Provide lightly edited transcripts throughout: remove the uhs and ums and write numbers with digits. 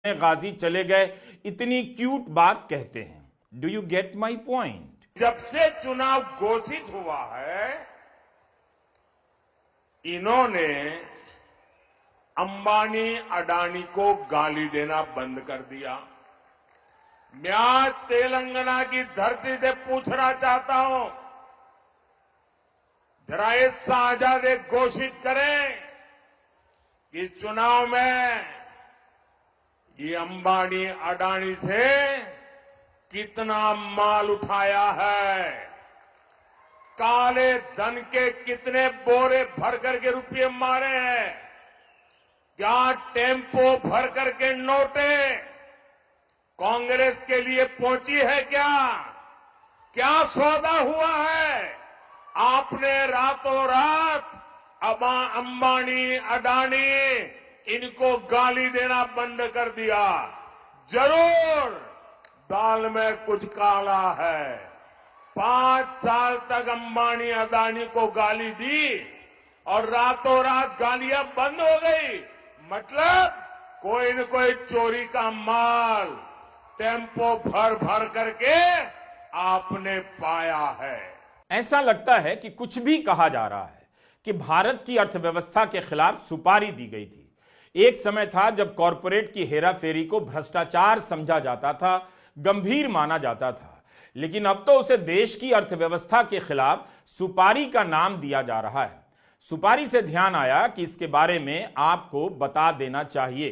गाजी चले गए, इतनी क्यूट बात कहते हैं। Do you get my point? जब से चुनाव घोषित हुआ है, इन्होंने अंबानी अडानी को गाली देना बंद कर दिया। मैं आज तेलंगाना की धरती से पूछना चाहता हूं, जरा ये आजाद घोषित करें कि चुनाव में ये अंबानी अडानी से कितना माल उठाया है, काले धन के कितने बोरे भर करके रुपये मारे हैं, क्या टेम्पो भर करके नोटे कांग्रेस के लिए पहुंची है, क्या सौदा हुआ है। आपने रातों रात अंबानी अडानी इनको गाली देना बंद कर दिया। जरूर दाल में कुछ काला है। 5 साल तक अंबानी अडानी को गाली दी और रातों रात गालियां बंद हो गई। मतलब कोई न कोई चोरी का माल टेम्पो भर भर करके आपने पाया है। ऐसा लगता है कि कुछ भी कहा जा रहा है कि भारत की अर्थव्यवस्था के खिलाफ सुपारी दी गई थी। एक समय था जब कॉरपोरेट की हेराफेरी को भ्रष्टाचार समझा जाता था, गंभीर माना जाता था, लेकिन अब तो उसे देश की अर्थव्यवस्था के खिलाफ सुपारी का नाम दिया जा रहा है। सुपारी से ध्यान आया कि इसके बारे में आपको बता देना चाहिए।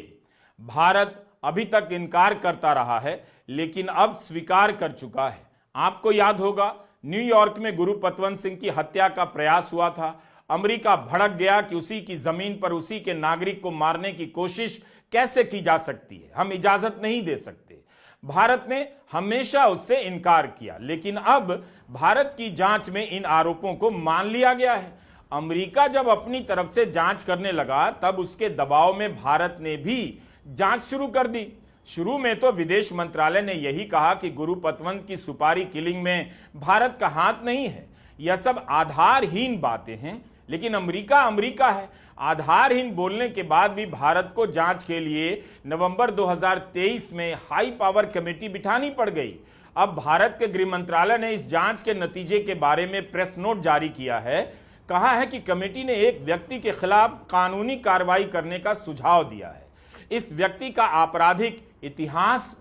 भारत अभी तक इनकार करता रहा है, लेकिन अब स्वीकार कर चुका है। आपको याद होगा, न्यूयॉर्क में गुरु पतवंत सिंह की हत्या का प्रयास हुआ था। अमेरिका भड़क गया कि उसी की जमीन पर उसी के नागरिक को मारने की कोशिश कैसे की जा सकती है, हम इजाजत नहीं दे सकते। भारत ने हमेशा उससे इनकार किया, लेकिन अब भारत की जांच में इन आरोपों को मान लिया गया है। अमेरिका जब अपनी तरफ से जांच करने लगा, तब उसके दबाव में भारत ने भी जांच शुरू कर दी। शुरू में तो विदेश मंत्रालय ने यही कहा कि गुरु पतवंत की सुपारी किलिंग में भारत का हाथ नहीं है, यह सब आधारहीन बातें हैं। लेकिन अमेरिका है। आधारहीन बोलने के बाद भी भारत को जांच के लिए नवंबर 2023 में हाई पावर कमेटी बिठानी पड़ गई। अब भारत के गृह मंत्रालय ने इस जांच के नतीजे के बारे में प्रेस नोट जारी किया है। कहा है कि कमेटी ने एक व्यक्ति के खिलाफ कानूनी कार्रवाई करने का सुझाव दिया है। इस व्यक्ति का आपराधिक इतिहास